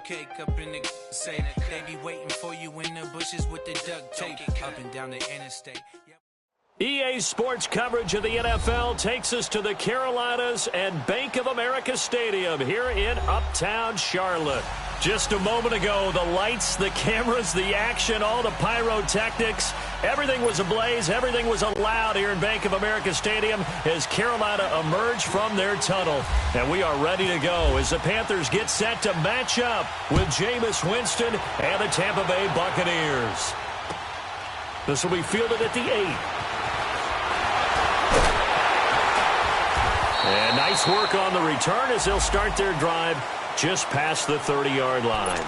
cake up in the say they be waiting for you in the bushes with the duct tape up and down the interstate. EA Sports coverage of the NFL takes us to the Carolinas and Bank of America Stadium here in Uptown Charlotte. Just a moment ago, the lights, the cameras, the action, all the pyrotechnics, everything was ablaze, everything was allowed here in Bank of America Stadium as Carolina emerged from their tunnel. And we are ready to go as the Panthers get set to match up with Jameis Winston and the Tampa Bay Buccaneers. This will be fielded at the 8. And nice work on the return as they'll start their drive just past the 30-yard line.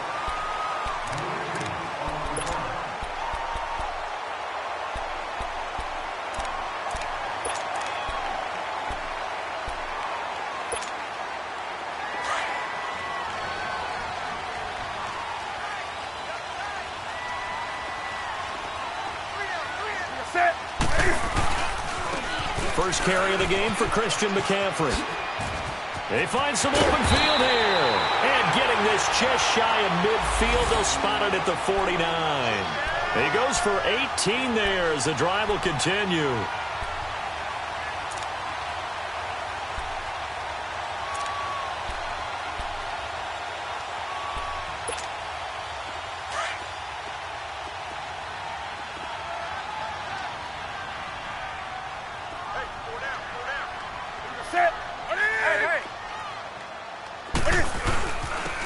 First carry of the game for Christian McCaffrey. They find some open field here. And getting this just shy of midfield, they'll spot it at the 49. He goes for 18 there as the drive will continue.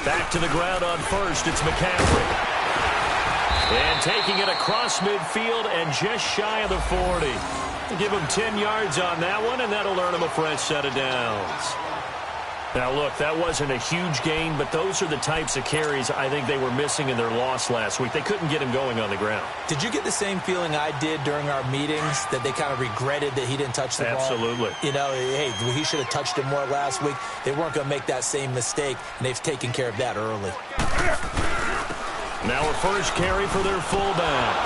Back to the ground on first, it's McCaffrey. And taking it across midfield and just shy of the 40. Give him 10 yards on that one, and that'll earn him a fresh set of downs. Now, look, that wasn't a huge gain, but those are the types of carries I think they were missing in their loss last week. They couldn't get him going on the ground. Did you get the same feeling I did during our meetings, that they kind of regretted that he didn't touch the ball? Absolutely. You know, hey, he should have touched it more last week. They weren't going to make that same mistake, and they've taken care of that early. Now a first carry for their fullback.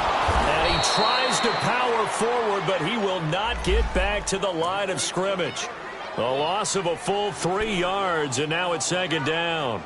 And he tries to power forward, but he will not get back to the line of scrimmage. A loss of a full 3 yards, and now it's second down.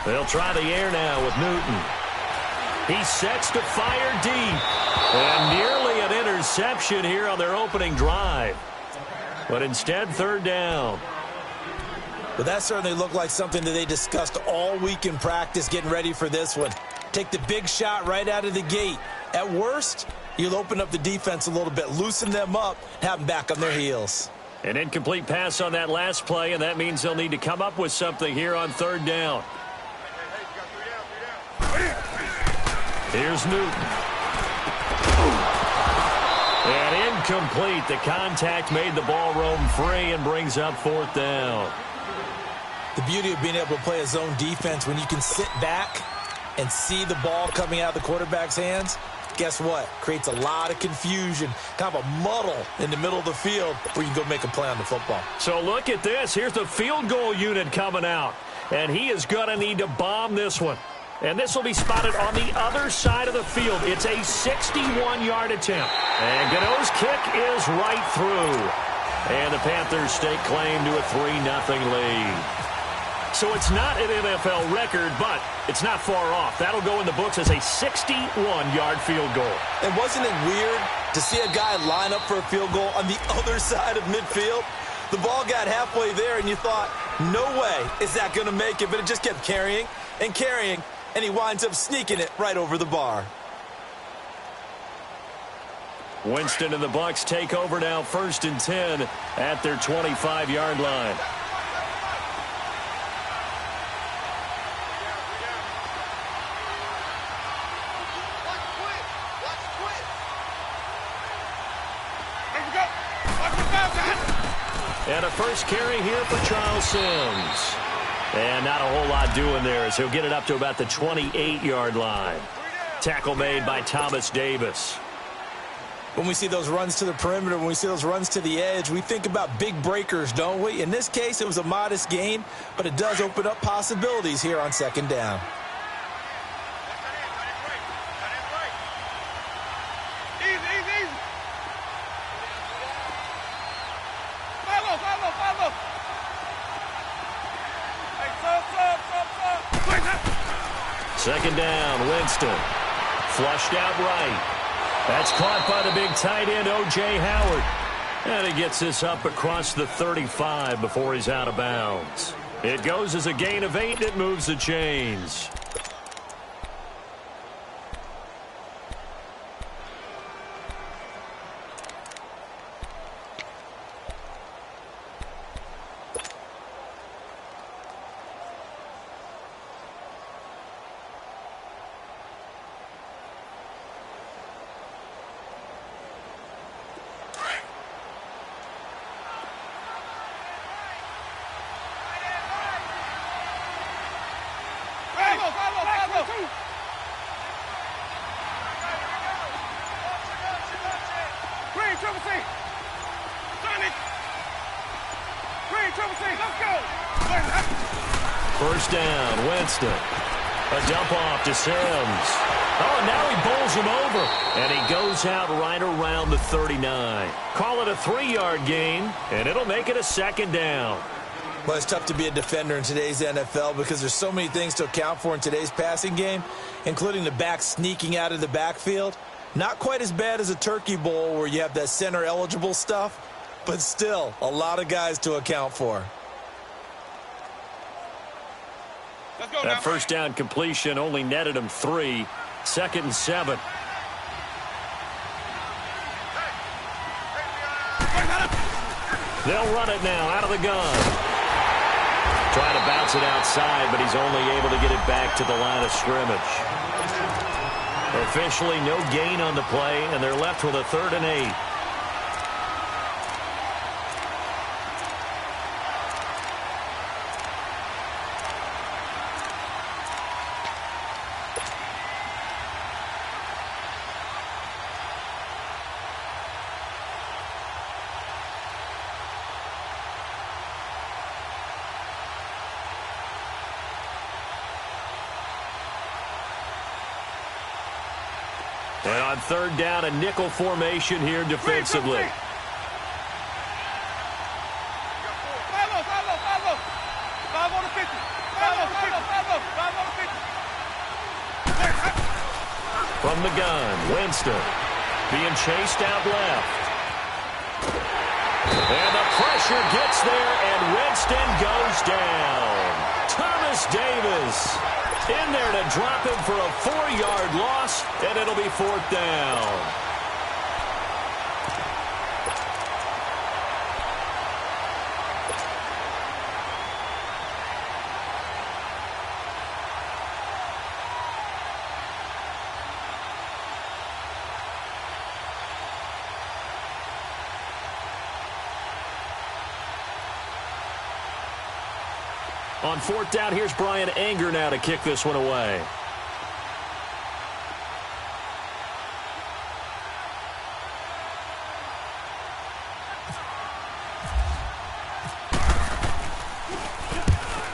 They'll try the air now with Newton. He sets to fire deep. And nearly an interception here on their opening drive. But instead, third down. Well, that certainly looked like something that they discussed all week in practice getting ready for this one. Take the big shot right out of the gate. At worst, you'll open up the defense a little bit, loosen them up, have them back on their heels. An incomplete pass on that last play, and that means they'll need to come up with something here on third down. Here's Newton. And incomplete. The contact made the ball roam free and brings up fourth down. The beauty of being able to play a zone defense when you can sit back and see the ball coming out of the quarterback's hands, guess what? Creates a lot of confusion, kind of a muddle in the middle of the field where you can go make a play on the football. So look at this. Here's the field goal unit coming out. And he is going to need to bomb this one. And this will be spotted on the other side of the field. It's a 61-yard attempt. And Gano's kick is right through. And the Panthers stake claim to a 3-0 lead. So it's not an NFL record, but it's not far off. That'll go in the books as a 61-yard field goal. And wasn't it weird to see a guy line up for a field goal on the other side of midfield? The ball got halfway there, and you thought, no way is that going to make it. But it just kept carrying and carrying, and he winds up sneaking it right over the bar. Winston and the Bucs take over now, 1st and 10 at their 25-yard line. And a first carry here for Charles Sims. And not a whole lot doing there as he'll get it up to about the 28-yard line. Tackle made by Thomas Davis. When we see those runs to the perimeter, when we see those runs to the edge, we think about big breakers, don't we? In this case, it was a modest gain, but it does open up possibilities here on second down. Second down, Winston. Flushed out right. That's caught by the big tight end, O.J. Howard. And he gets this up across the 35 before he's out of bounds. It goes as a gain of 8, and it moves the chains. First down, Winston. A dump off to Sims. Oh, and now he bowls him over. And he goes out right around the 39. Call it a 3-yard gain, and it'll make it a second down. Well, it's tough to be a defender in today's NFL because there's so many things to account for in today's passing game, including the back sneaking out of the backfield. Not quite as bad as a turkey bowl where you have that center-eligible stuff, but still a lot of guys to account for. That first down completion only netted him 3. Second and 7. They'll run it now out of the gun. Trying to bounce it outside, but he's only able to get it back to the line of scrimmage. Officially no gain on the play, and they're left with a 3rd and 8. And on 3rd down, a nickel formation here defensively. From the gun, Winston being chased out left. And the pressure gets there, and Winston goes down. Thomas Davis in there to drop him for a 4-yard loss, and it'll be 4th down. On 4th down, here's Brian Anger now to kick this one away.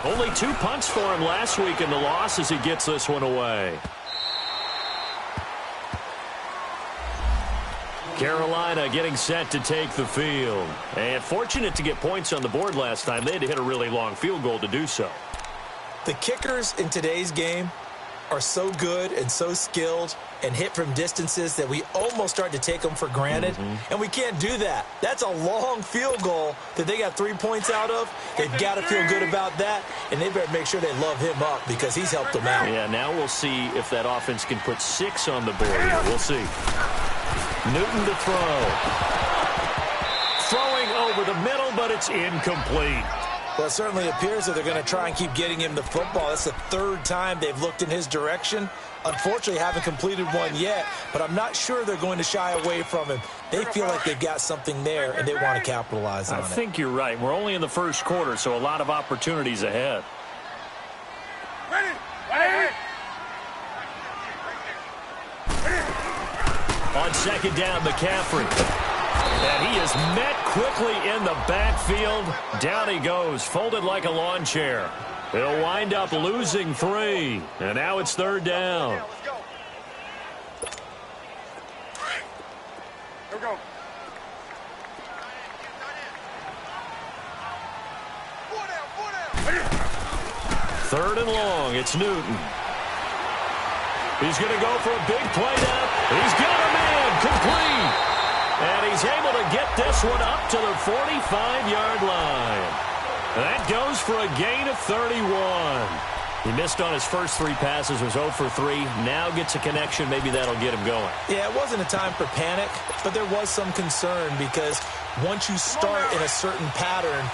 Only 2 punts for him last week in the loss as he gets this one away. Carolina getting set to take the field. And fortunate to get points on the board last time. They had to hit a really long field goal to do so. The kickers in today's game are so good and so skilled and hit from distances that we almost start to take them for granted. And we can't do that. That's a long field goal that they got 3 points out of. They've got to feel good about that, and they better make sure they love him up because he's helped them out. Yeah, now we'll see if that offense can put 6 on the board here. We'll see. Newton to throw. Throwing over the middle, but it's incomplete. Well, it certainly appears that they're going to try and keep getting him the football. That's the 3rd time they've looked in his direction. Unfortunately, haven't completed one yet, but I'm not sure they're going to shy away from him. They feel like they've got something there, and they want to capitalize on it. I think you're right. We're only in the first quarter, so a lot of opportunities ahead. On second down, McCaffrey. And he is met quickly in the backfield. Down he goes, folded like a lawn chair. He'll wind up losing 3. And now it's third down. Here we go. Third and long, it's Newton. He's going to go for a big play now. He's got a man, complete. And he's able to get this one up to the 45-yard line. That goes for a gain of 31. He missed on his first 3 passes, was 0 for 3. Now gets a connection. Maybe that'll get him going. Yeah, it wasn't a time for panic, but there was some concern because once you start in a certain pattern,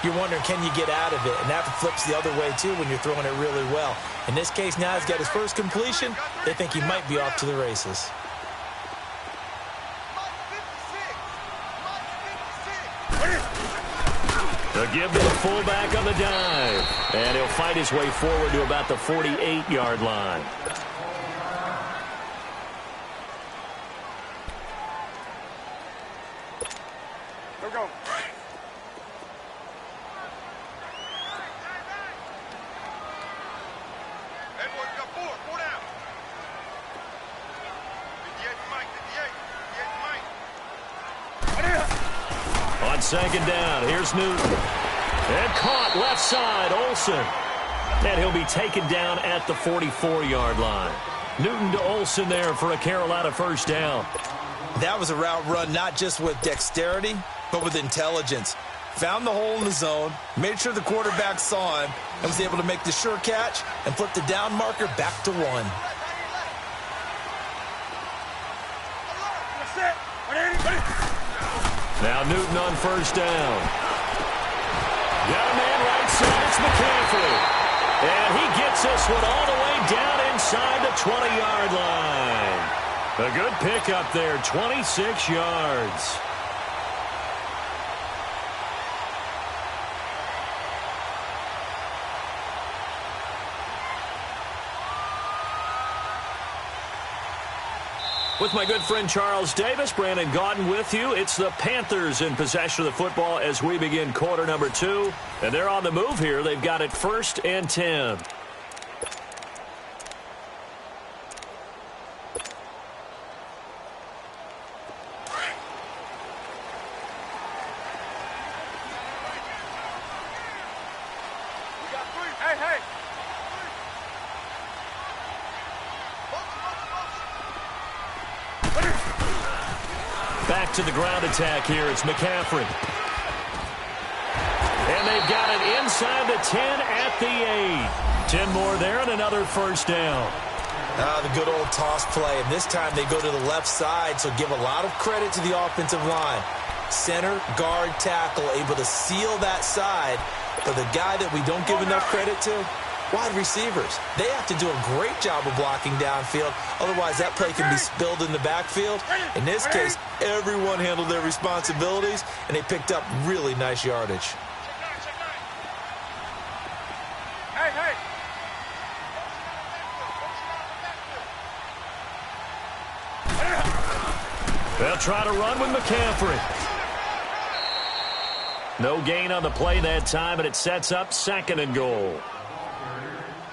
you're wondering, can you get out of it? And that flips the other way, too, when you're throwing it really well. In this case, now he's got his first completion. They think he might be off to the races. They'll give to the fullback on the dive. And he'll fight his way forward to about the 48-yard line. Here we go. On second down, here's Newton. And caught left side, Olsen. And he'll be taken down at the 44-yard line. Newton to Olsen there for a Carolina first down. That was a route run not just with dexterity, but with intelligence. Found the hole in the zone, made sure the quarterback saw him, and was able to make the sure catch and flip the down marker back to 1. Now Newton on first down. Got a man right side. It's McCaffrey. And he gets this one all the way down inside the 20-yard line. A good pickup there, 26 yards. With my good friend Charles Davis, Brandon Gaudin with you. It's the Panthers in possession of the football as we begin quarter number 2. And they're on the move here. They've got it 1st and 10. Back to the ground attack here. It's McCaffrey. And they've got it inside the 10 at the 8. 10 more there and another first down. The good old toss play. And this time they go to the left side, so give a lot of credit to the offensive line. Center, guard, tackle, able to seal that side. But the guy that we don't give enough credit to, wide receivers. They have to do a great job of blocking downfield. Otherwise, that play can be spilled in the backfield. In this case, everyone handled their responsibilities, and they picked up really nice yardage. They'll try to run with McCaffrey. No gain on the play that time, and it sets up 2nd and goal.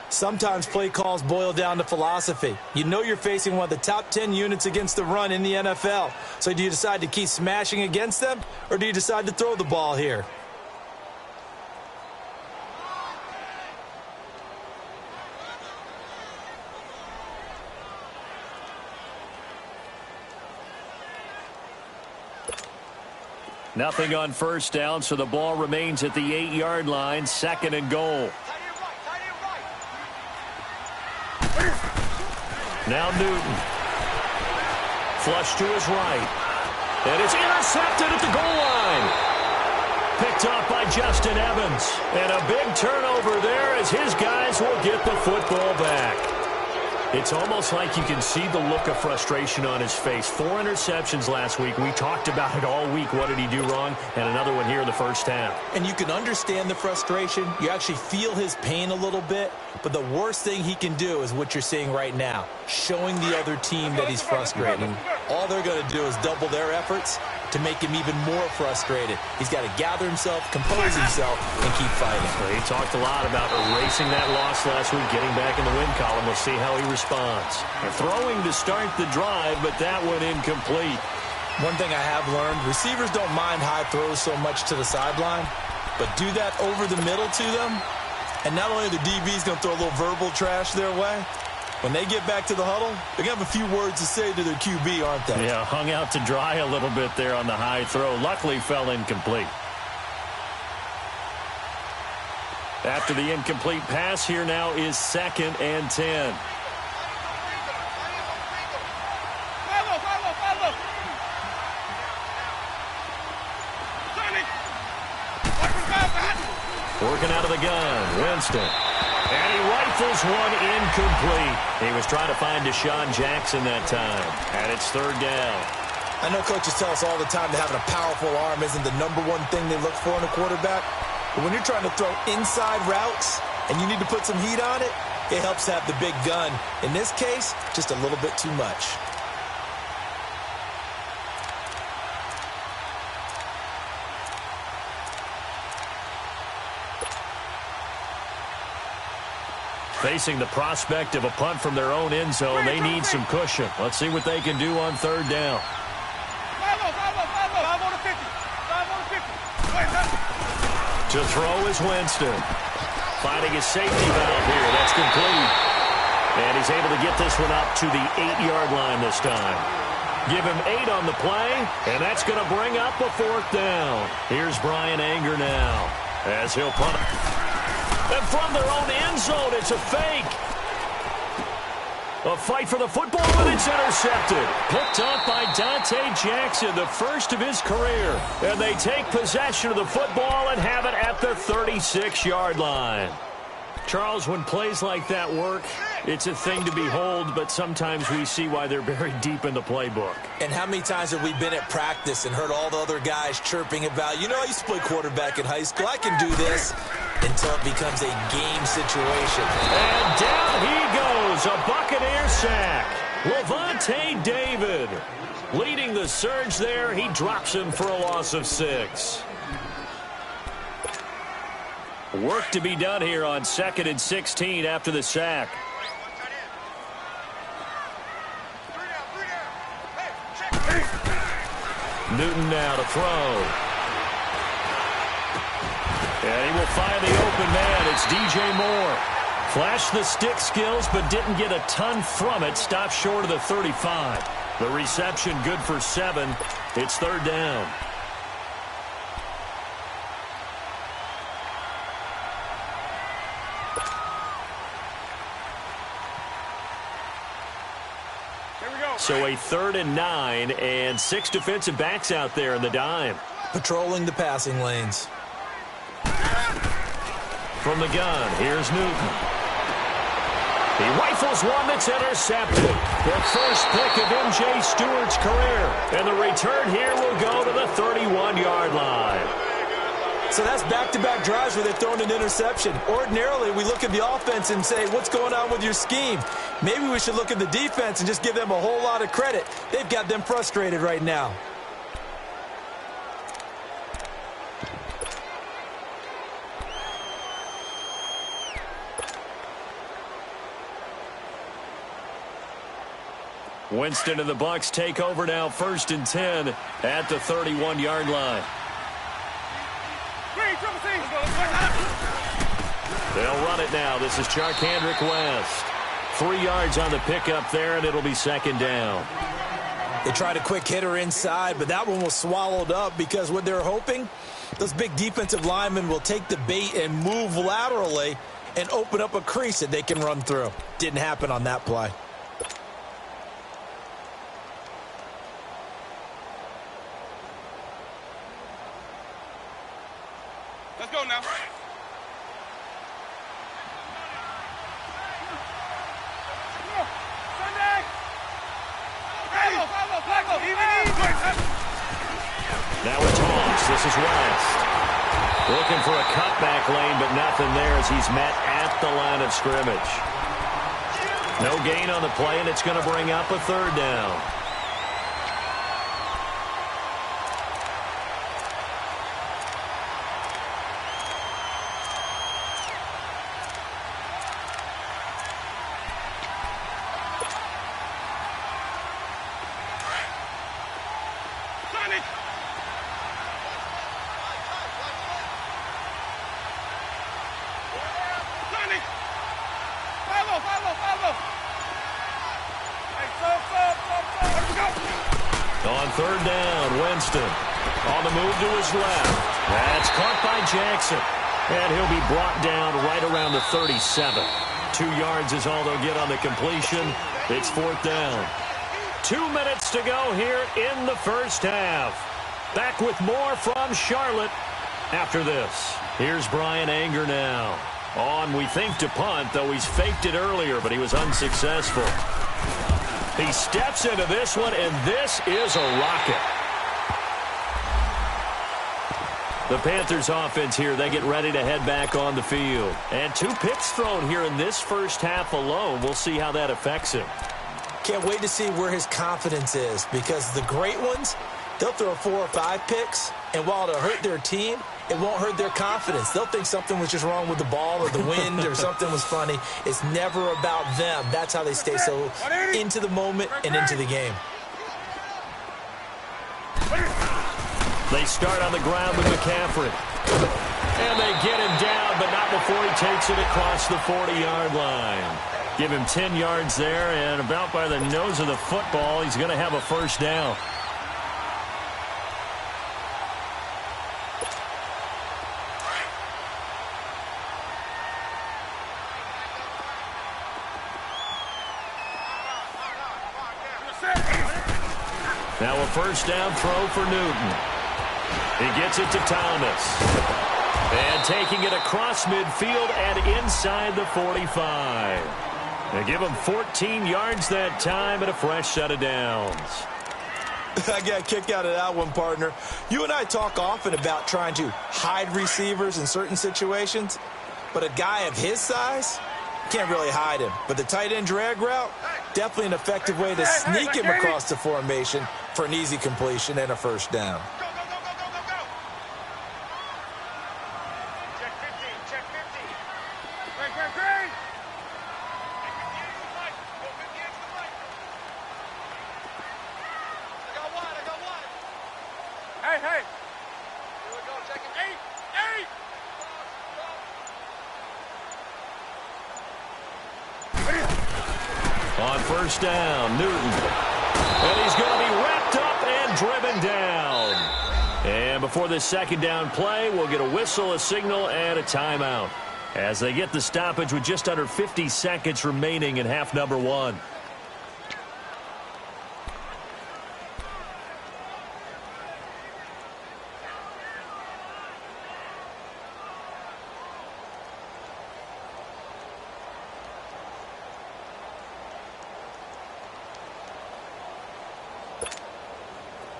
Sometimes play calls boil down to philosophy. You know you're facing one of the top 10 units against the run in the NFL. So do you decide to keep smashing against them, or do you decide to throw the ball here? Nothing on first down, so the ball remains at the 8-yard line, 2nd and goal. Now Newton. Flush to his right. And it's intercepted at the goal line. Picked off by Justin Evans. And a big turnover there as his guys will get the football back. It's almost like you can see the look of frustration on his face. 4 interceptions last week. We talked about it all week. What did he do wrong? And another one here in the first half. And you can understand the frustration. You actually feel his pain a little bit. But the worst thing he can do is what you're seeing right now, showing the other team that he's frustrated. All they're going to do is double their efforts to make him even more frustrated. He's got to gather himself, compose himself, and keep fighting. Well, he talked a lot about erasing that loss last week, getting back in the win column. We'll see how he responds. Throwing to start the drive, but that one incomplete. One thing I have learned, receivers don't mind high throws so much to the sideline, but do that over the middle to them, and not only the DB's going to throw a little verbal trash their way, when they get back to the huddle, they're going to have a few words to say to their QB, aren't they? Yeah, hung out to dry a little bit there on the high throw. Luckily fell incomplete. After the incomplete pass, here now is 2nd and 10. Working out of the gun, Winston. And he rifles one incomplete. He was trying to find Deshaun Jackson that time. And it's 3rd down. I know coaches tell us all the time that having a powerful arm isn't the #1 thing they look for in a quarterback. But when you're trying to throw inside routes and you need to put some heat on it, it helps to have the big gun. In this case, just a little bit too much. Facing the prospect of a punt from their own end zone, they need some cushion. Let's see what they can do on 3rd down. To throw is Winston. Finding his safety valve here. That's complete. And he's able to get this one up to the 8-yard line this time. Give him 8 on the play, and that's going to bring up a 4th down. Here's Brian Anger now as he'll punt. And from their own end zone, it's a fake. A fight for the football, and it's intercepted. Picked up by Dante Jackson, the first of his career. And they take possession of the football and have it at the 36-yard line. Charles, when plays like that work, it's a thing to behold, but sometimes we see why they're buried deep in the playbook. And how many times have we been at practice and heard all the other guys chirping about, you know, I used to play quarterback in high school. I can do this, until it becomes a game situation. And down he goes, a Buccaneer sack. Levante David leading the surge there. He drops him for a loss of 6. Work to be done here on 2nd and 16 after the sack. Newton now to throw. And he will find the open man. It's DJ Moore. Flashed the stick skills, but didn't get a ton from it. Stopped short of the 35. The reception good for 7. It's 3rd down. So a 3rd and 9 and 6 defensive backs out there in the dime. Patrolling the passing lanes. From the gun, here's Newton. He rifles one that's intercepted. The first pick of M.J. Stewart's career. And the return here will go to the 31-yard line. So that's back-to-back drives where they've thrown an interception. Ordinarily, we look at the offense and say, what's going on with your scheme? Maybe we should look at the defense and just give them a whole lot of credit. They've got them frustrated right now. Winston and the Bucs take over now, 1st and 10 at the 31-yard line. They'll run it now. This is Charkandrick West. 3 yards on the pickup there, and it'll be 2nd down. They tried a quick hitter inside, but that one was swallowed up because what they're hoping, those big defensive linemen will take the bait and move laterally and open up a crease that they can run through. Didn't happen on that play. Let's go now. Now a toss. This is West. Looking for a cutback lane, but nothing there as he's met at the line of scrimmage. No gain on the play, and it's going to bring up a third down. On third down, Winston on the move to his left. That's caught by Jackson. And he'll be brought down right around the 37. 2 yards is all they'll get on the completion. It's fourth down. 2 minutes to go here in the first half. Back with more from Charlotte after this. Here's Brian Anger now. On, we think, to punt, though he's faked it earlier, but he was unsuccessful. He steps into this one, and this is a rocket. The Panthers offense here, they get ready to head back on the field. And 2 picks thrown here in this first half alone. We'll see how that affects him. Can't wait to see where his confidence is, because the great ones, they'll throw 4 or 5 picks, and while it'll hurt their team, it won't hurt their confidence. They'll think something was just wrong with the ball or the wind or something was funny. It's never about them. That's how they stay so into the moment and into the game. They start on the ground with McCaffrey. And they get him down, but not before he takes it across the 40-yard line. Give him 10 yards there, and about by the nose of the football, he's going to have a first down. Now a first down throw for Newton. He gets it to Thomas. And taking it across midfield and inside the 45. They give him 14 yards that time and a fresh set of downs. I got a kick out of that one, partner. You and I talk often about trying to hide receivers in certain situations, but a guy of his size, can't really hide him. But the tight end drag route, definitely an effective way to sneak him across the formation for an easy completion and a first down. On first down, Newton. And he's going to be wrapped up and driven down. And before this second down play, we'll get a whistle, a signal, and a timeout, as they get the stoppage with just under 50 seconds remaining in half number 1.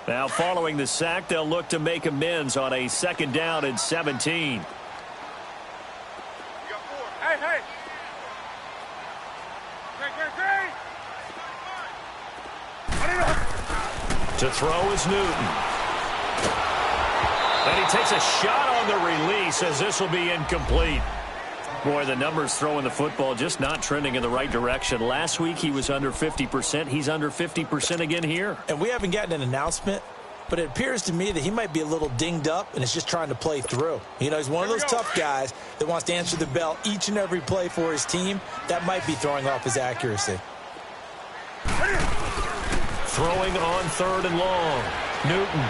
Now, following the sack, they'll look to make amends on a second down and 17. Hey. To throw is Newton. And he takes a shot on the release as this will be incomplete. Boy, the numbers throwing the football just not trending in the right direction. Last week he was under 50%. He's under 50% again here. And we haven't gotten an announcement, but it appears to me that he might be a little dinged up and is just trying to play through. You know, he's one of those tough guys that wants to answer the bell each and every play for his team. That might be throwing off his accuracy. Throwing on third and long. Newton.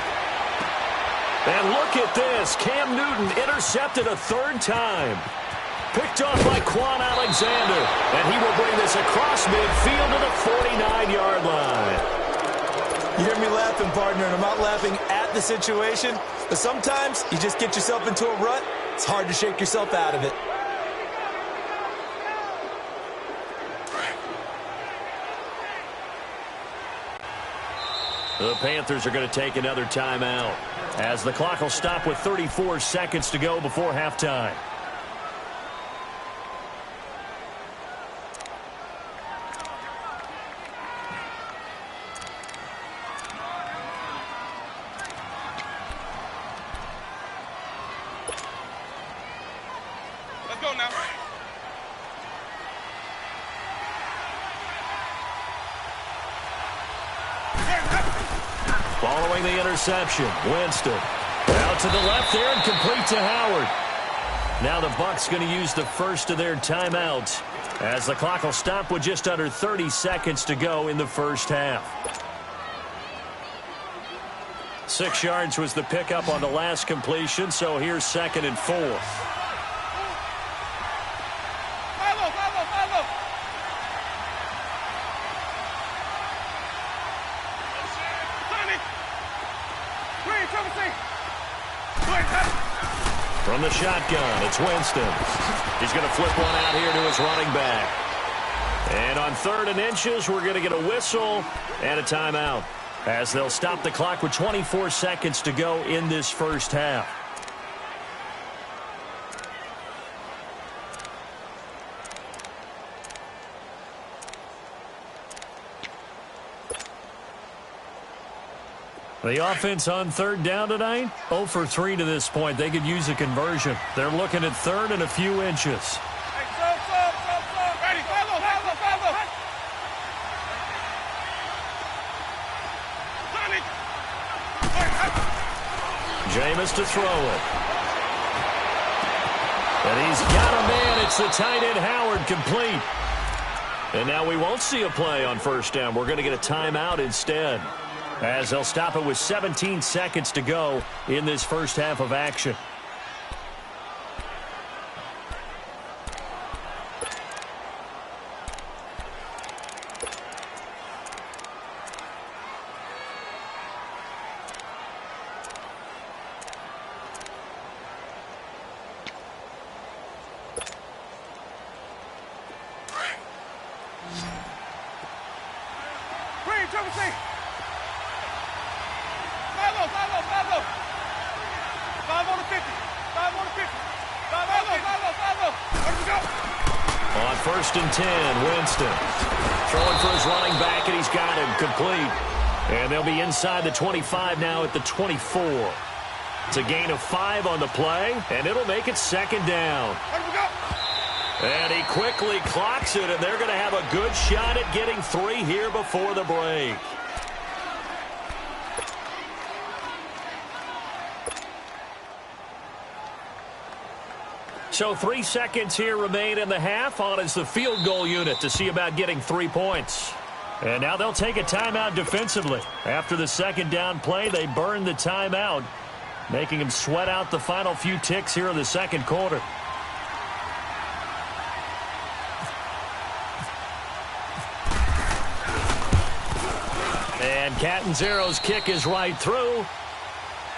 And look at this. Cam Newton intercepted a third time. Picked off by Quan Alexander. And he will bring this across midfield to the 49-yard line. You hear me laughing, partner, and I'm not laughing at the situation, but sometimes you just get yourself into a rut. It's hard to shake yourself out of it. The Panthers are going to take another timeout as the clock will stop with 34 seconds to go before halftime. Let's go now. Following the interception, Winston out to the left there and complete to Howard. Now the Bucs going to use the first of their timeouts as the clock will stop with just under 30 seconds to go in the first half. 6 yards was the pickup on the last completion, so here's 2nd and 4. From the shotgun, it's Winston. He's going to flip one out here to his running back. And on 3rd and inches, we're going to get a whistle and a timeout as they'll stop the clock with 24 seconds to go in this first half. The offense on 3rd down tonight, 0 for 3 to this point. They could use a conversion. They're looking at 3rd and a few inches. Ready, follow. Jameis to throw it. And he's got a man. It's the tight end Howard complete. And now we won't see a play on 1st down. We're going to get a timeout instead, as they'll stop it with 17 seconds to go in this first half of action. On 1st and 10, Winston throwing for his running back, and he's got him complete. And they'll be inside the 25 now at the 24. It's a gain of 5 on the play, and it'll make it 2nd down. And he quickly clocks it, and they're going to have a good shot at getting 3 here before the break. So 3 seconds here remain in the half. On is the field goal unit to see about getting 3 points. And now they'll take a timeout defensively. After the 2nd down play, they burn the timeout, making them sweat out the final few ticks here in the 2nd quarter. And Catanzaro's kick is right through.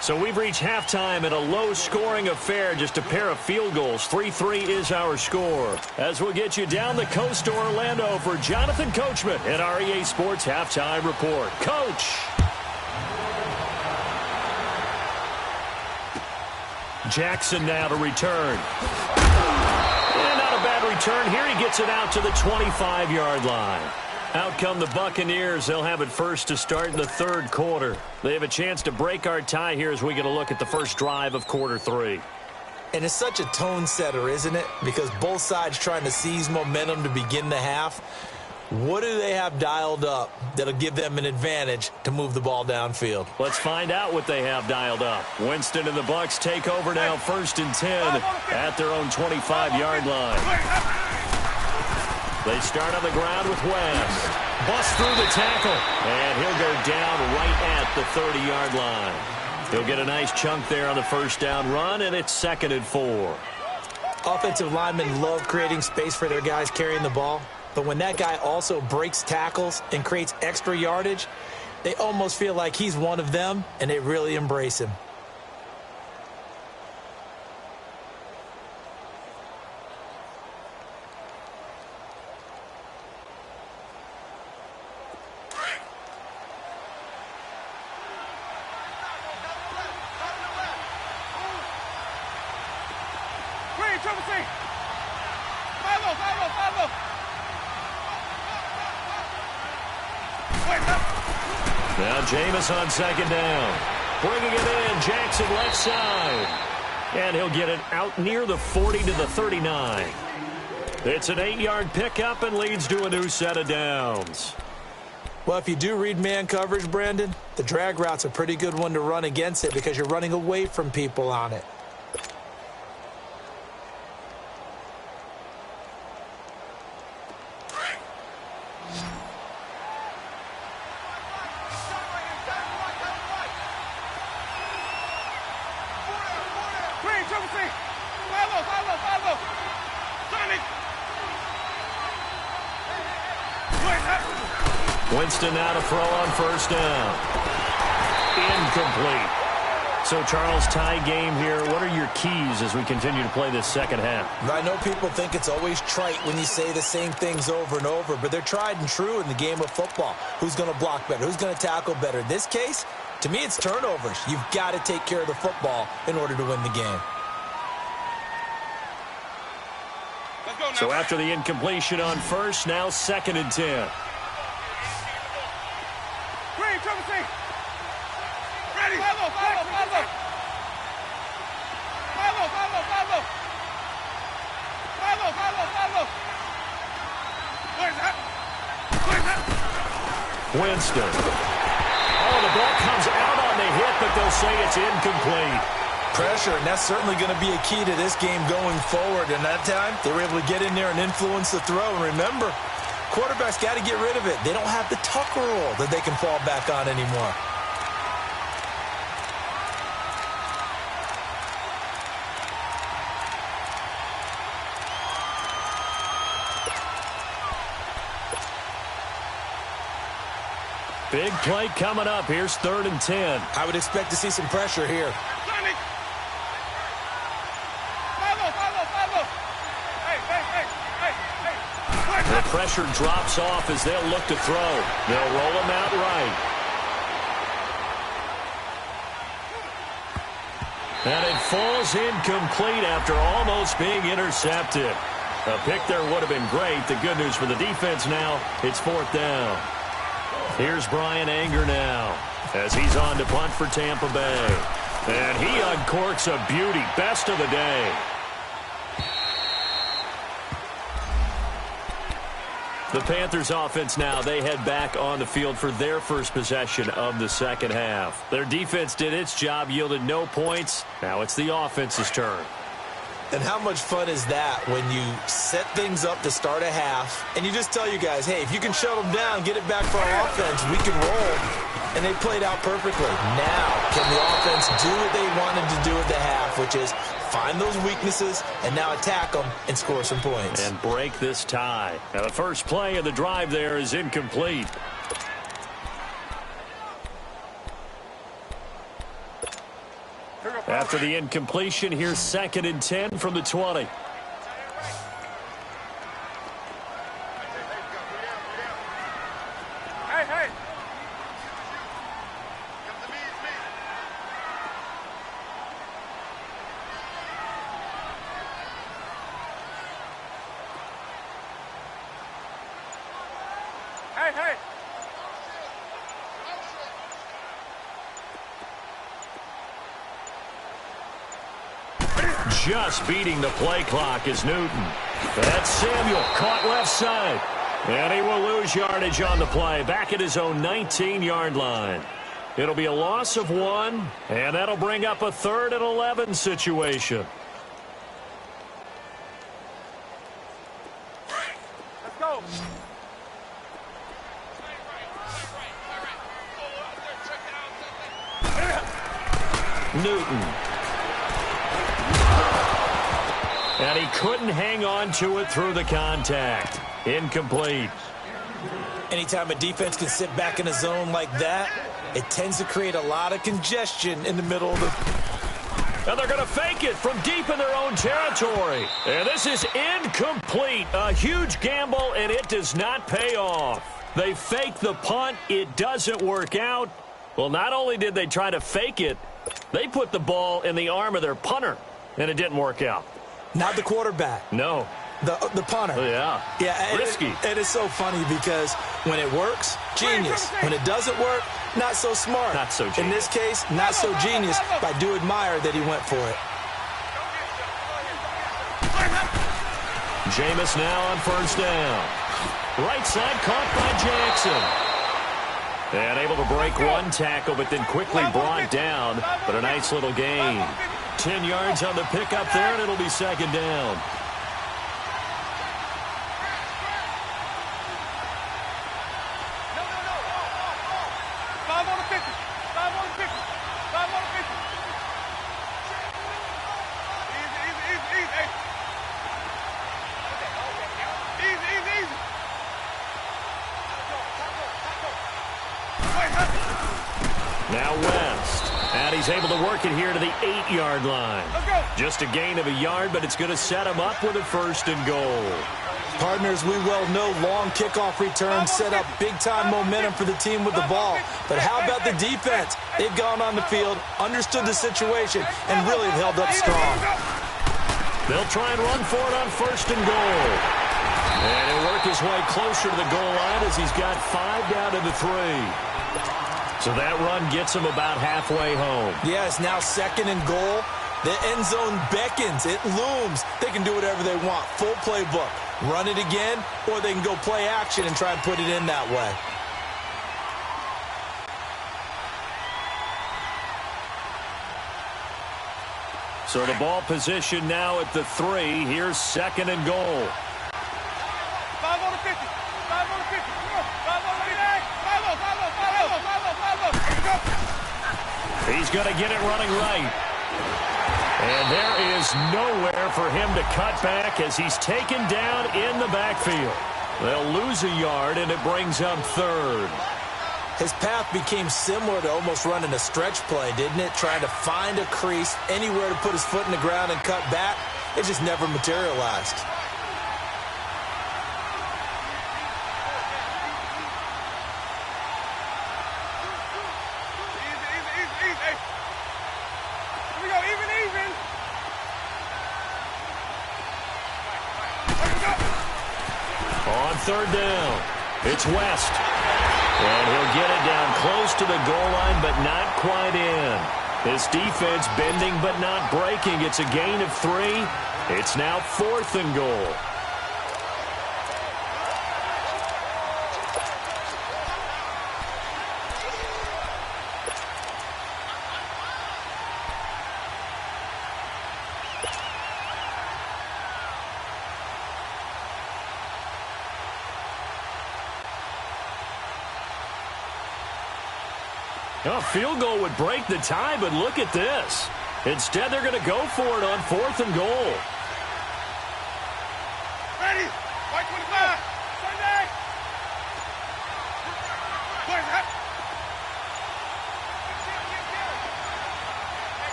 So we've reached halftime in a low-scoring affair, just a pair of field goals. 3-3 is our score. As we'll get you down the coast to Orlando for Jonathan Coachman at our EA Sports Halftime Report. Coach! Jackson now to return. And not a bad return here. He gets it out to the 25-yard line. Out come the Buccaneers. They'll have it first to start in the 3rd quarter. They have a chance to break our tie here as we get a look at the first drive of quarter 3. And it's such a tone setter, isn't it? Because both sides trying to seize momentum to begin the half. What do they have dialed up that'll give them an advantage to move the ball downfield? Let's find out what they have dialed up. Winston and the Bucs take over now 1st and 10 at their own 25-yard line. They start on the ground with West. Bust through the tackle. And he'll go down right at the 30-yard line. He'll get a nice chunk there on the 1st down run, and it's 2nd and 4. Offensive linemen love creating space for their guys carrying the ball. But when that guy also breaks tackles and creates extra yardage, they almost feel like he's one of them, and they really embrace him. Now Jameis on second down. Bringing it in, Jackson left side. And he'll get it out near the 40 to the 39. It's an 8-yard pickup and leads to a new set of downs. Well, if you do read man coverage, Brandon, the drag route's a pretty good one to run against it because you're running away from people on it. Winston now to throw on first down. Incomplete. So, Charles, tie game here. What are your keys as we continue to play this second half? I know people think it's always trite when you say the same things over and over, but they're tried and true in the game of football. Who's going to block better? Who's going to tackle better? In this case, to me, it's turnovers. You've got to take care of the football in order to win the game. So after the incompletion on first, now 2nd and 10. Ready. Winston. Oh, the ball comes out on the hit, but they'll say it's incomplete. Pressure, and that's certainly going to be a key to this game going forward. And that time, they were able to get in there and influence the throw. And remember, quarterbacks got to get rid of it. They don't have the Tucker rule that they can fall back on anymore. Big play coming up. Here's 3rd and 10. I would expect to see some pressure here. The pressure drops off as they'll look to throw. They'll roll him out right. And it falls incomplete after almost being intercepted. A pick there would have been great. The good news for the defense now, it's 4th down. Here's Brian Anger now as he's on to punt for Tampa Bay. And he uncorks a beauty. Best of the day. The Panthers offense now, they head back on the field for their first possession of the second half. Their defense did its job, yielded no points. Now it's the offense's turn. And how much fun is that when you set things up to start a half and you just tell you guys, hey, if you can shut them down, get it back for our offense, we can roll. And they played out perfectly. Now, can the offense do what they wanted to do at the half, which is find those weaknesses and now attack them and score some points. And break this tie. Now, the first play of the drive there is incomplete. After the incompletion, here's 2nd and 10 from the 20. Hey. Just beating the play clock is Newton. That's Samuel, caught left side. And he will lose yardage on the play, back at his own 19-yard line. It'll be a loss of 1, and that'll bring up a 3rd and 11 situation. Let's go. Newton. And he couldn't hang on to it through the contact. Incomplete. Anytime a defense can sit back in a zone like that, it tends to create a lot of congestion in the middle of the... And they're going to fake it from deep in their own territory. And this is incomplete. A huge gamble, and it does not pay off. They fake the punt. It doesn't work out. Well, not only did they try to fake it, they put the ball in the arm of their punter, and it didn't work out. Not the quarterback. No. The punter. Oh, yeah. Yeah. Risky. And it's so funny because when it works, genius. When it doesn't work, not so smart. Not so genius. In this case, not so genius, but I do admire that he went for it. Jameis now on first down. Right side caught by Jackson. And able to break one tackle, but then quickly brought down. But a nice little gain. 10 yards on the pickup there, and it'll be second down. Now West. And he's able to work it here to the 8-yard line. Just a gain of a yard, but it's going to set him up with a first and goal. Partners, we well know long kickoff returns set up big-time momentum for the team with the ball. But how about the defense? They've gone on the field, understood the situation, and really held up strong. They'll try and run for it on first and goal. And he'll work his way closer to the goal line as he's got 5 down to the 3. So that run gets him about halfway home. Yeah, it's now second and goal. The end zone beckons. It looms. They can do whatever they want. Full playbook. Run it again, or they can go play action and try and put it in that way. So the ball position now at the 3. Here's second and goal. 5 on the 50. 5 on the 50. 5 on the 50. He's going to get it running right. And there is nowhere for him to cut back as he's taken down in the backfield. They'll lose a yard, and it brings up third. His path became similar to almost running a stretch play, didn't it? Trying to find a crease, anywhere to put his foot in the ground and cut back. It just never materialized. On third down, it's West. And he'll get it down close to the goal line, but not quite in. His defense bending but not breaking. It's a gain of 3. It's now 4th and goal. A field goal would break the tie, but look at this. Instead, they're going to go for it on 4th and goal. Ready? White 25. Sunday.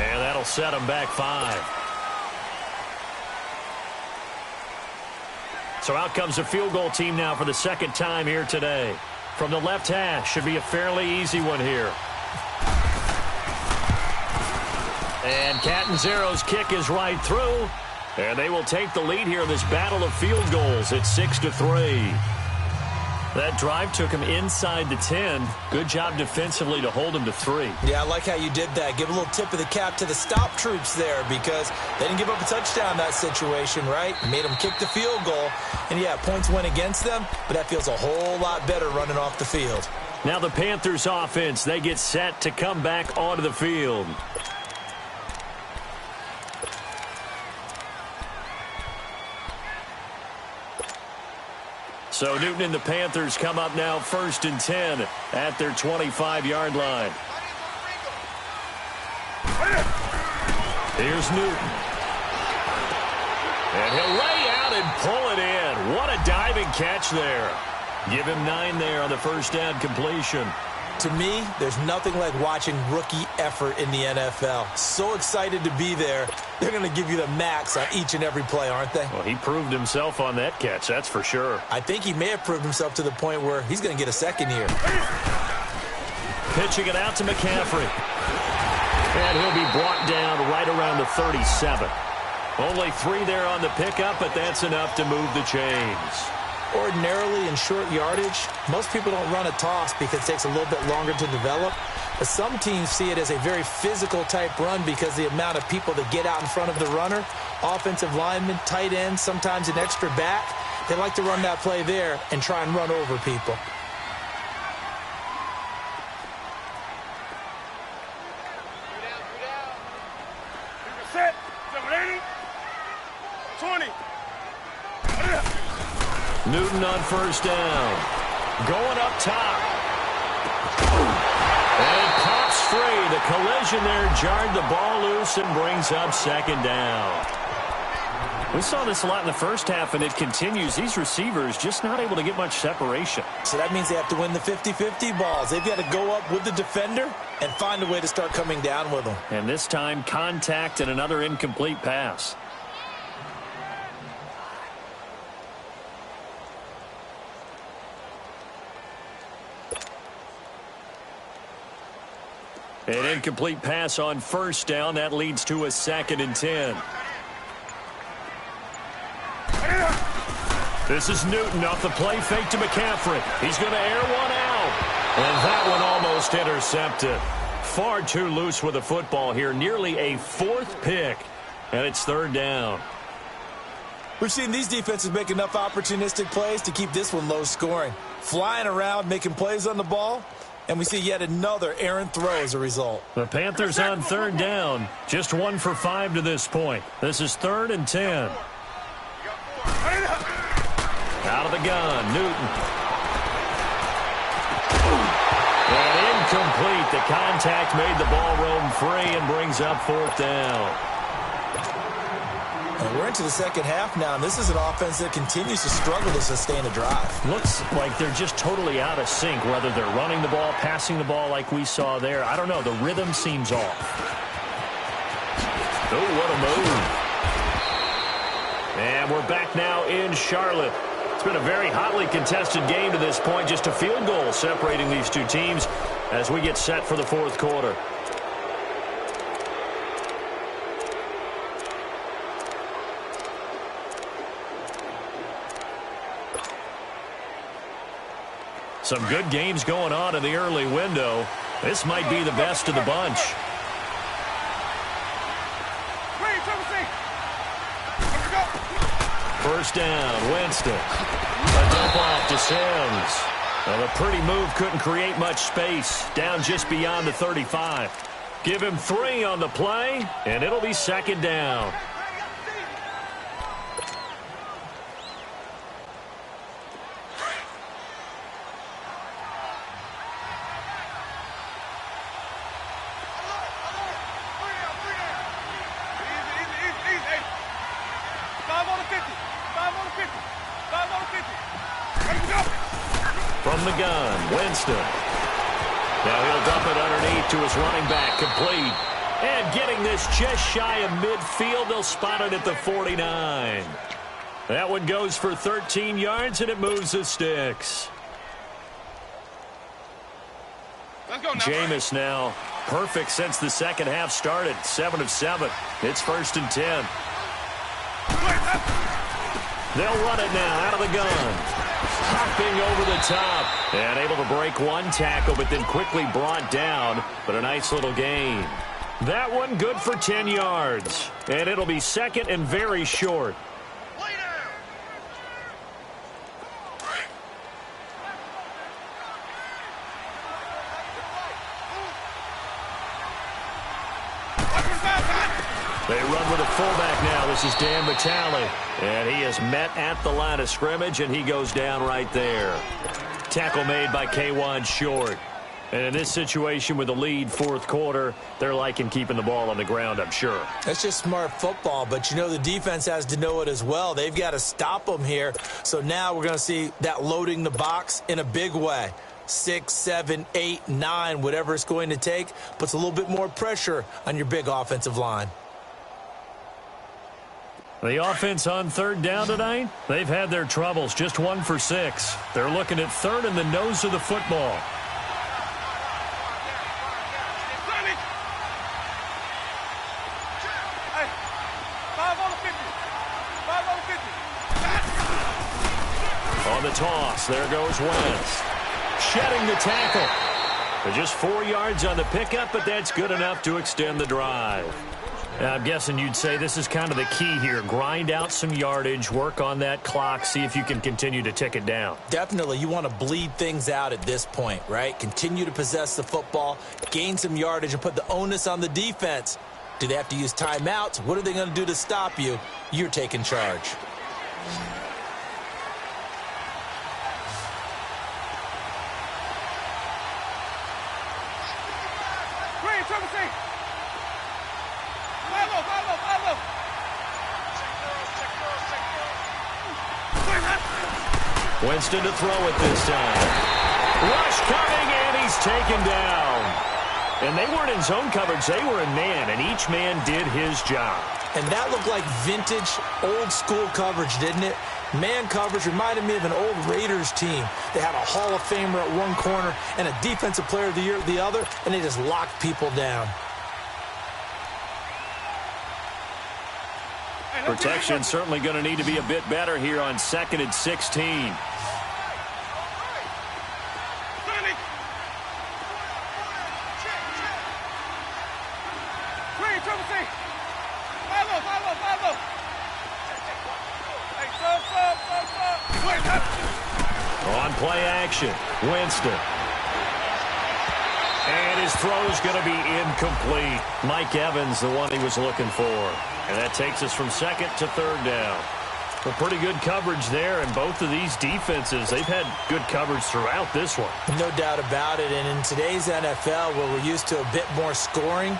And that'll set them back 5. So out comes the field goal team now for the second time here today. From the left hash, should be a fairly easy one here. And Catanzaro's kick is right through. And they will take the lead here in this battle of field goals. It's 6-3. That drive took him inside the 10. Good job defensively to hold him to 3. Yeah, I like how you did that. Give a little tip of the cap to the stop troops there because they didn't give up a touchdown in that situation, right? Made them kick the field goal. And, yeah, points went against them, but that feels a whole lot better running off the field. Now the Panthers offense, they get set to come back onto the field. So Newton and the Panthers come up now 1st and 10 at their 25-yard line. Here's Newton. And he'll lay out and pull it in. What a diving catch there. Give him 9 there on the first down completion. To me, there's nothing like watching rookie effort in the NFL. So excited to be there. They're going to give you the max on each and every play, aren't they? Well, he proved himself on that catch, that's for sure. I think he may have proved himself to the point where he's going to get a second here. pitching it out to McCaffrey. And he'll be brought down right around the 37. Only 3 there on the pickup, but that's enough to move the chains. Ordinarily in short yardage, most people don't run a toss because it takes a little bit longer to develop. But some teams see it as a very physical type run because the amount of people that get out in front of the runner, offensive linemen, tight ends, sometimes an extra back, they like to run that play there and try and run over people. Set. 780. 20. Newton on first down. Going up top. And pops free. The collision there jarred the ball loose and brings up second down. We saw this a lot in the first half, and it continues. These receivers just not able to get much separation. So that means they have to win the 50-50 balls. They've got to go up with the defender and find a way to start coming down with them. And this time, contact and another incomplete pass. An incomplete pass on first down. That leads to a 2nd and 10. This is Newton off the play fake to McCaffrey. He's going to air one out. And that one almost intercepted. Far too loose with the football here. Nearly a 4th pick. And it's 3rd down. We've seen these defenses make enough opportunistic plays to keep this one low scoring. Flying around, making plays on the ball. And we see yet another errant throw as a result. The Panthers on 3rd down. Just 1 for 5 to this point. This is 3rd and 10. Out of the gun, Newton. And incomplete. The contact made the ball roam free and brings up 4th down. And we're into the second half now, and this is an offense that continues to struggle to sustain a drive. Looks like they're just totally out of sync, whether they're running the ball, passing the ball like we saw there. I don't know. The rhythm seems off. Oh, what a move. And we're back now in Charlotte. It's been a very hotly contested game to this point. Just a field goal separating these two teams as we get set for the 4th quarter. Some good games going on in the early window. This might be the best of the bunch. First down, Winston. A dump off to Sims. Well, a pretty move couldn't create much space. Down just beyond the 35. Give him 3 on the play, and it'll be 2nd down. From the gun, Winston. Now he'll dump it underneath to his running back, complete. And getting this just shy of midfield, they'll spot it at the 49. That one goes for 13 yards, and it moves the sticks. Let's go now. Jameis now perfect since the second half started. 7 of 7. It's 1st and 10. They'll run it now out of the gun. Hopping over the top and able to break one tackle, but then quickly brought down. But a nice little gain. That one good for 10 yards. And it'll be 2nd and very short. They run with a fullback now. This is Dan Vitale. And he is met at the line of scrimmage, and he goes down right there. Tackle made by K'Wan Short. And in this situation with the lead 4th quarter, they're liking keeping the ball on the ground, I'm sure. That's just smart football, but you know the defense has to know it as well. They've got to stop them here. So now we're going to see that loading the box in a big way. 6, 7, 8, 9, whatever it's going to take, puts a little bit more pressure on your big offensive line. The offense on 3rd down tonight, they've had their troubles, just 1 for 6. They're looking at 3rd and the nose of the football. On the toss, there goes Wentz. Shedding the tackle. Just 4 yards on the pickup, but that's good enough to extend the drive. Now, I'm guessing you'd say this is kind of the key here. Grind out some yardage, work on that clock, see if you can continue to tick it down. Definitely. You want to bleed things out at this point, right? Continue to possess the football, gain some yardage, and put the onus on the defense. Do they have to use timeouts? What are they going to do to stop you? You're taking charge. Green, triple C. Follow. Winston to throw it this time. Rush coming, and he's taken down. And they weren't in zone coverage. They were in man, and each man did his job. And that looked like vintage, old-school coverage, didn't it? Man coverage reminded me of an old Raiders team. They had a Hall of Famer at one corner and a Defensive Player of the Year at the other, and they just locked people down. Protection certainly going to need to be a bit better here on 2nd and 16. On play action, Winston. And his throw's going to be incomplete. Mike Evans, the one he was looking for. And that takes us from 2nd to 3rd down. Well, pretty good coverage there, and both of these defenses, they've had good coverage throughout this one. No doubt about it, and in today's NFL, where we're used to a bit more scoring,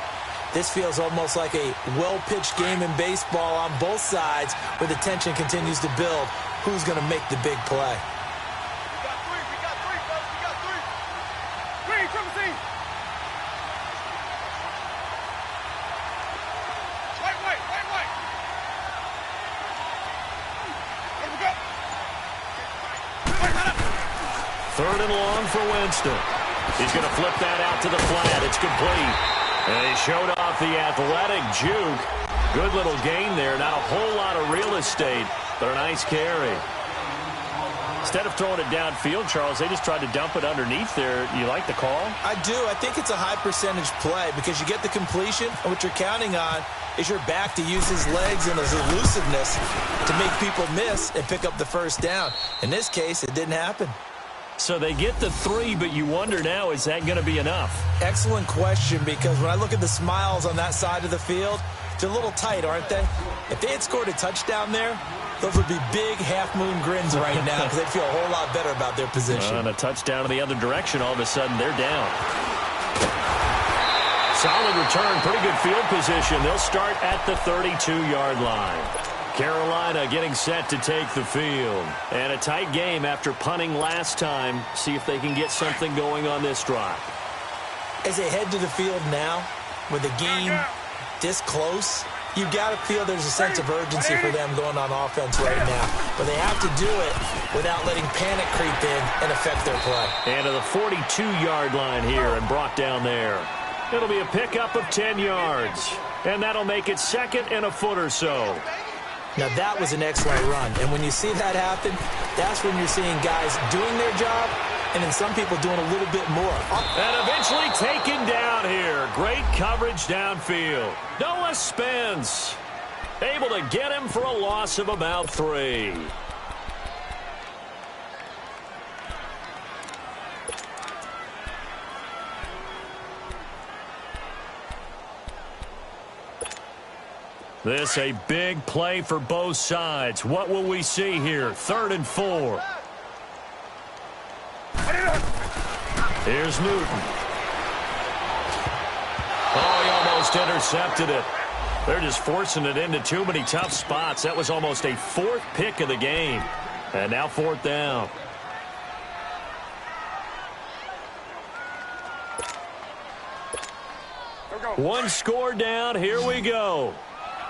this feels almost like a well-pitched game in baseball on both sides, where the tension continues to build. Who's going to make the big play? We got three, fellas. We got three. Green, triple C. White. Here we go. Third and long for Winston. He's going to flip that out to the flat. It's complete. And he showed off the athletic juke. Good little gain there. Not a whole lot of real estate, but a nice carry. Instead of throwing it downfield, Charles, they just tried to dump it underneath there. You like the call? I do. I think it's a high-percentage play because you get the completion, and what you're counting on is your back to use his legs and his elusiveness to make people miss and pick up the first down. In this case, it didn't happen. So they get the 3, but you wonder now, is that going to be enough? Excellent question, because when I look at the smiles on that side of the field, they're a little tight, aren't they? If they had scored a touchdown there, those would be big half-moon grins right now because they'd feel a whole lot better about their position. On a touchdown in the other direction, all of a sudden they're down. Solid return, pretty good field position. They'll start at the 32-yard line. Carolina getting set to take the field. And a tight game after punting last time. See if they can get something going on this drive. As they head to the field now, with the game this close, you've got to feel there's a sense of urgency for them going on offense right now. But they have to do it without letting panic creep in and affect their play. And to the 42-yard line here and brought down there. It'll be a pickup of 10 yards. And that'll make it 2nd and a foot or so. Now, that was an excellent run. And when you see that happen, that's when you're seeing guys doing their job and then some people doing a little bit more. And eventually taken down here. Great coverage downfield. Noah Spence able to get him for a loss of about 3. This a big play for both sides. What will we see here? 3rd and 4. Here's Newton. Oh, he almost intercepted it. They're just forcing it into too many tough spots. That was almost a 4th pick of the game. And now 4th down. One score down. Here we go.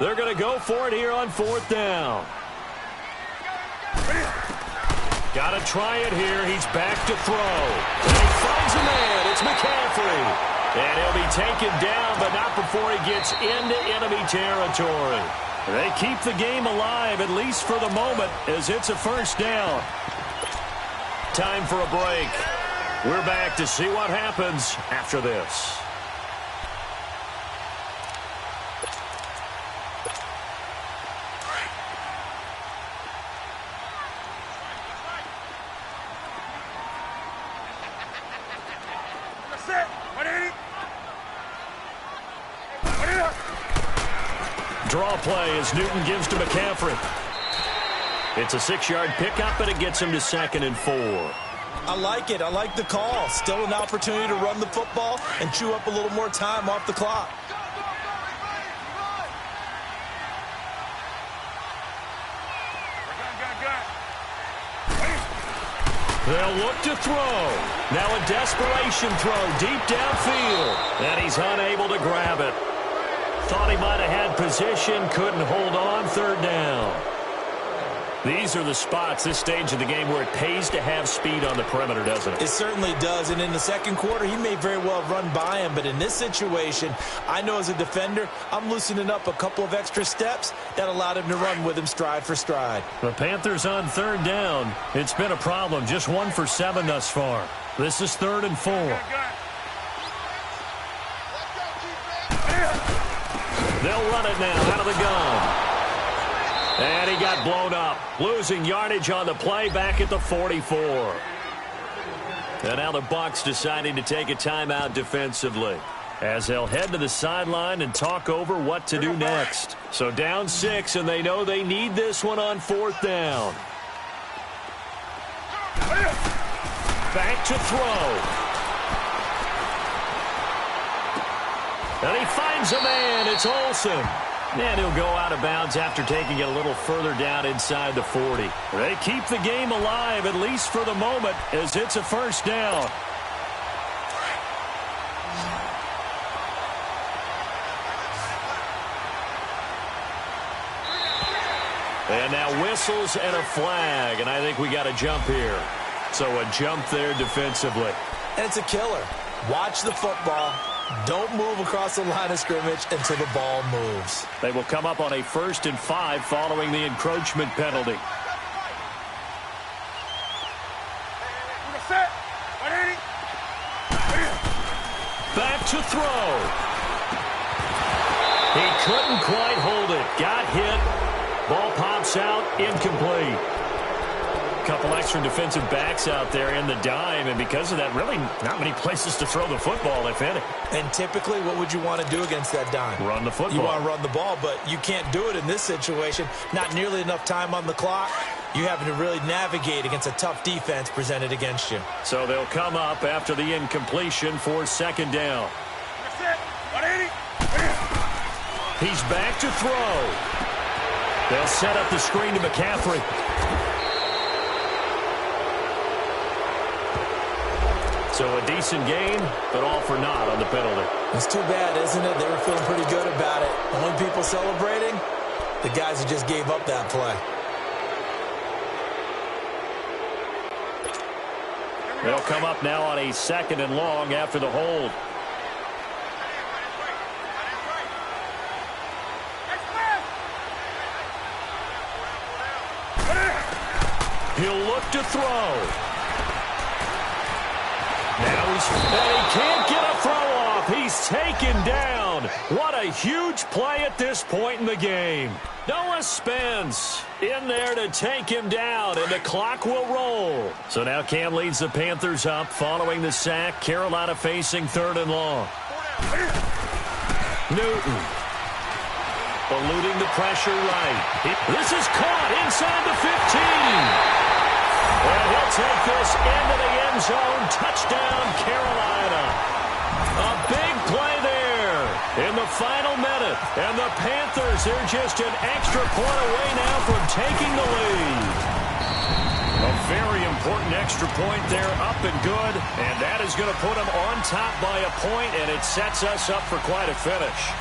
They're going to go for it here on 4th down. Got to try it here. He's back to throw. And he finds a man. It's McCaffrey. And he'll be taken down, but not before he gets into enemy territory. They keep the game alive, at least for the moment, as it's a 1st down. time for a break. We're back to see what happens after this. Draw play as Newton gives to McCaffrey. It's a 6-yard pickup, and it gets him to 2nd and 4. I like it. I like the call. Still an opportunity to run the football and chew up a little more time off the clock. They'll look to throw. Now a desperation throw deep downfield, and he's unable to grab it. Thought he might have had position, couldn't hold on, 3rd down. These are the spots, this stage of the game, where it pays to have speed on the perimeter, doesn't it? It certainly does, and in the second quarter, he may very well run by him, but in this situation, I know as a defender, I'm loosening up a couple of extra steps that allowed him to run with him stride for stride. The Panthers on 3rd down. It's been a problem, just 1 for 7 thus far. This is 3rd and 4. They'll run it now out of the gun. And he got blown up, losing yardage on the play back at the 44. And now the Bucs deciding to take a timeout defensively, as they'll head to the sideline and talk over what to do next. So down 6, and they know they need this one on 4th down. Back to throw. And he finds a man. It's Olsen. And he'll go out of bounds after taking it a little further down inside the 40. They keep the game alive, at least for the moment, as it's a 1st down. And now whistles and a flag, and I think we got a jump here. So a jump there defensively. And it's a killer. Watch the football. Don't move across the line of scrimmage until the ball moves. They will come up on a 1st and 5 following the encroachment penalty. Back to throw. He couldn't quite hold it. Got hit. Ball pops out. Incomplete. Couple extra defensive backs out there in the dime, and because of that, really not many places to throw the football, if any. And typically, what would you want to do against that dime? Run the football. You want to run the ball, but you can't do it in this situation. Not nearly enough time on the clock. You having to really navigate against a tough defense presented against you. So they'll come up after the incompletion for 2nd down. He's back to throw. They'll set up the screen to McCaffrey. So a decent game, but all for naught on the penalty. It's too bad, isn't it? They were feeling pretty good about it. Only people celebrating, the guys who just gave up that play. They'll come up now on a 2nd and long after the hold. He'll look to throw. Now he can't get a throw off. He's taken down. What a huge play at this point in the game. Noah Spence in there to take him down, and the clock will roll. So now Cam leads the Panthers up following the sack. Carolina facing 3rd and long. Newton eluding the pressure right. This is caught inside the 15. And he'll take this into the end zone. Touchdown, Carolina. A big play there in the final minute. And the Panthers, they're just an extra point away now from taking the lead. A very important extra point there, up and good. And that is going to put them on top by a point, and it sets us up for quite a finish.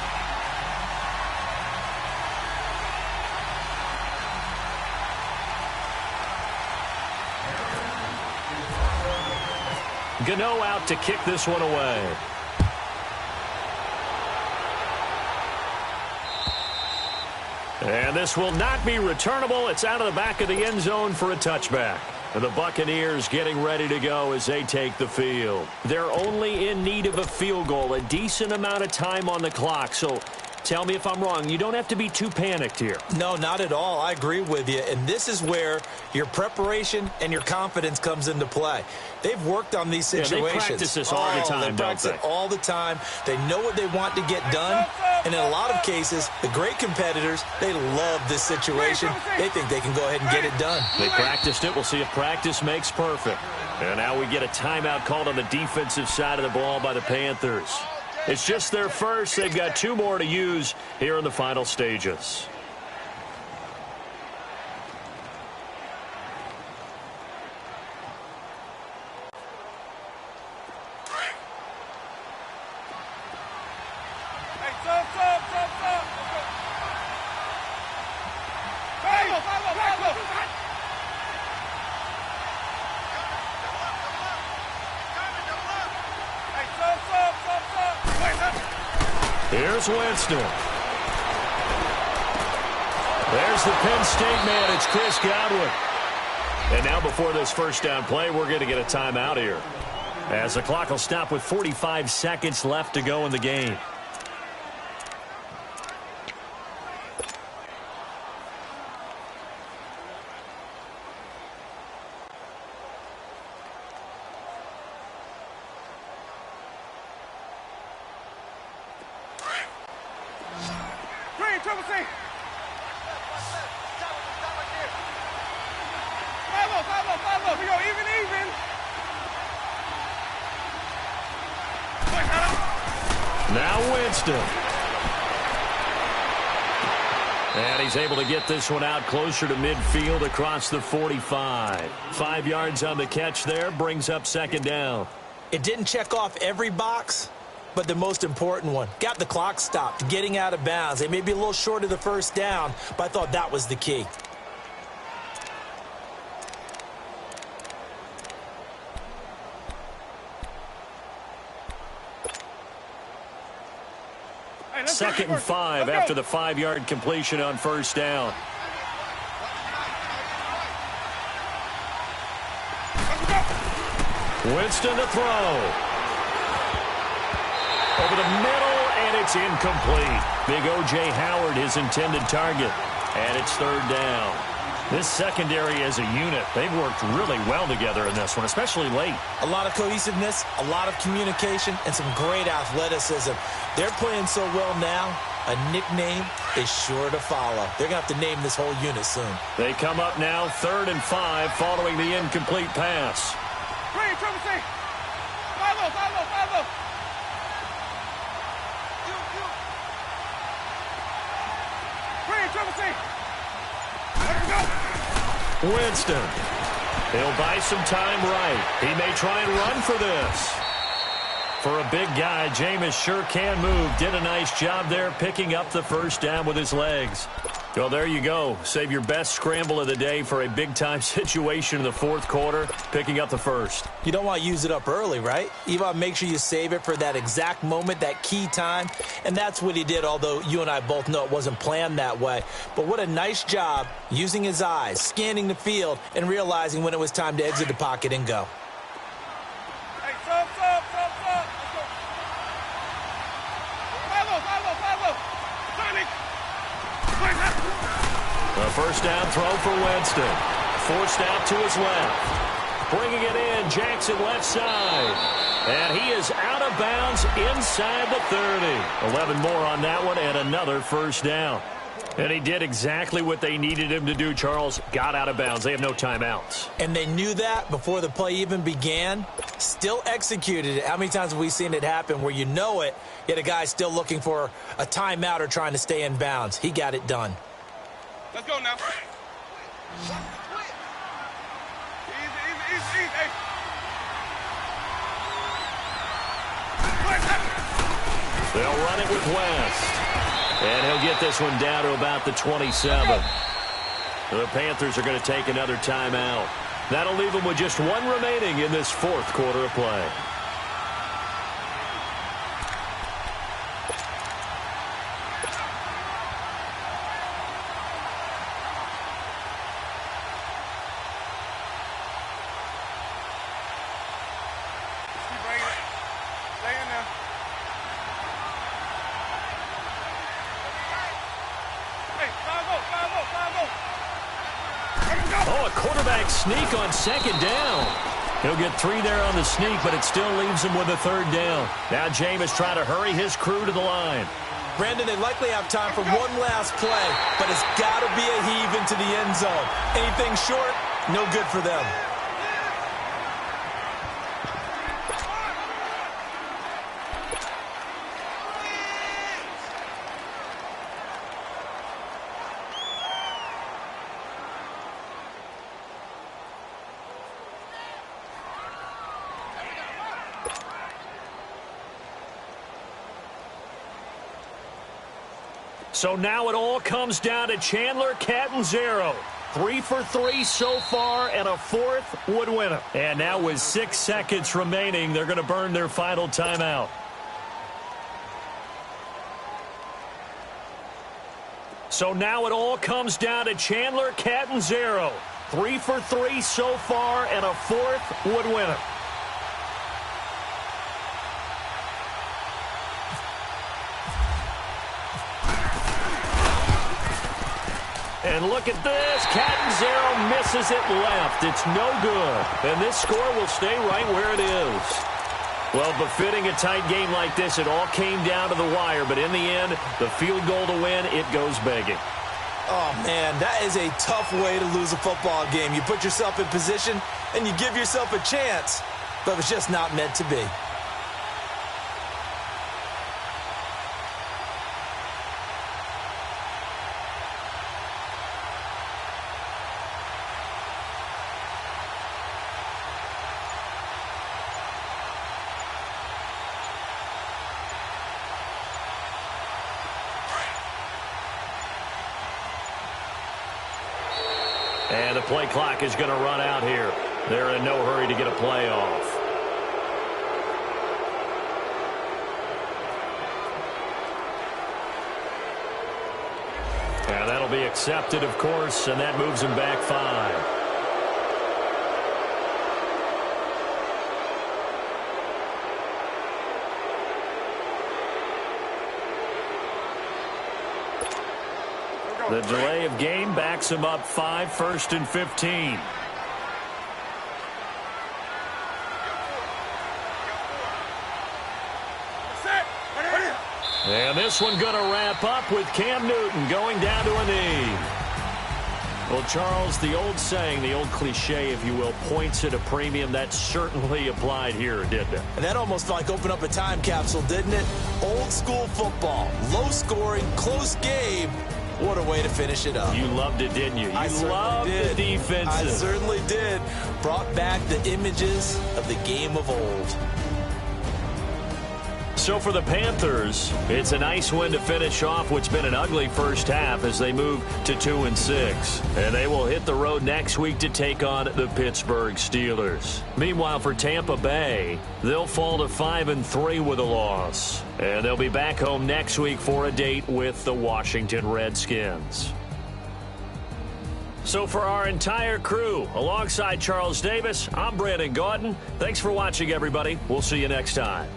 Gano out to kick this one away. And this will not be returnable. It's out of the back of the end zone for a touchback. And the Buccaneers getting ready to go as they take the field. They're only in need of a field goal, a decent amount of time on the clock. So tell me if I'm wrong. You don't have to be too panicked here. No, not at all. I agree with you. And this is where your preparation and your confidence comes into play. They've worked on these situations. Yeah, they practice this all the time, they practice it all the time. They know what they want to get done. And in a lot of cases, the great competitors, they love this situation. They think they can go ahead and get it done. They practiced it. We'll see if practice makes perfect. And now we get a timeout called on the defensive side of the ball by the Panthers. It's just their first. They've got 2 more to use here in the final stages. Here's Winston. There's the Penn State man. It's Chris Godwin. And now before this first down play, we're going to get a timeout here, as the clock will stop with 45 seconds left to go in the game. Now Winston. And he's able to get this one out closer to midfield across the 45. 5 yards on the catch there, brings up second down. It didn't check off every box, but the most important one. Got the clock stopped, getting out of bounds. They may be a little short of the first down, but I thought that was the key. Second and 5 after the 5-yard completion on first down. Winston to throw. Over the middle, and it's incomplete. Big O.J. Howard, his intended target. And it's third down. This secondary as a unit, they've worked really well together in this one, especially late. A lot of cohesiveness, a lot of communication, and some great athleticism. They're playing so well now, a nickname is sure to follow. They're going to have to name this whole unit soon. They come up now, 3rd and 5, following the incomplete pass. Winston. He'll buy some time right. He may try and run for this. For a big guy, Jameis sure can move. Did a nice job there picking up the first down with his legs. Well, there you go. Save your best scramble of the day for a big-time situation in the 4th quarter, picking up the first. You don't want to use it up early, right? You want to make sure you save it for that exact moment, that key time. And that's what he did, although you and I both know it wasn't planned that way. But what a nice job using his eyes, scanning the field, and realizing when it was time to exit the pocket and go. A first down throw for Winston. Forced out to his left. Bringing it in, Jackson left side. And he is out of bounds inside the 30. 11 more on that one and another first down. And he did exactly what they needed him to do, Charles. Got out of bounds. They have no timeouts. And they knew that before the play even began. Still executed it. How many times have we seen it happen where you know it, yet a guy's still looking for a timeout or trying to stay in bounds? He got it done. Let's go now. Easy. Hey. They'll run it with West. And he'll get this one down to about the 27. The Panthers are going to take another timeout. That'll leave them with just one remaining in this 4th quarter of play. quarterback sneak on second down. He'll get 3 there on the sneak, but it still leaves him with a third down. Now Jameis trying to hurry his crew to the line. Brandon, they likely have time for one last play, but it's got to be a heave into the end zone. Anything short, no good for them. So now it all comes down to Chandler Catanzaro. 3 for 3 so far, and a fourth would win it. And now with 6 seconds remaining, they're going to burn their final timeout. So now it all comes down to Chandler Catanzaro. 3 for 3 so far, and a fourth would win it. And look at this. Catanzaro misses it left. It's no good. And this score will stay right where it is. Well, befitting a tight game like this, it all came down to the wire. But in the end, the field goal to win, it goes begging. Oh, man, that is a tough way to lose a football game. You put yourself in position, and you give yourself a chance. But it's just not meant to be. And the play clock is going to run out here. They're in no hurry to get a play off. And that'll be accepted, of course, and that moves him back 5. The delay of game backs him up 5, 1st and 15. And this one going to wrap up with Cam Newton going down to a knee. Well, Charles, the old saying, the old cliche, if you will, points at a premium, that certainly applied here, didn't it? And that almost like opened up a time capsule, didn't it? Old school football, low scoring, close game. What a way to finish it up. You loved it, didn't you? You loved the defenses. I certainly did. Brought back the images of the game of old. So for the Panthers, it's a nice win to finish off what's been an ugly first half as they move to 2-6. And they will hit the road next week to take on the Pittsburgh Steelers. Meanwhile, for Tampa Bay, they'll fall to 5-3 with a loss. And they'll be back home next week for a date with the Washington Redskins. So for our entire crew, alongside Charles Davis, I'm Brandon Gaudin. Thanks for watching, everybody. We'll see you next time.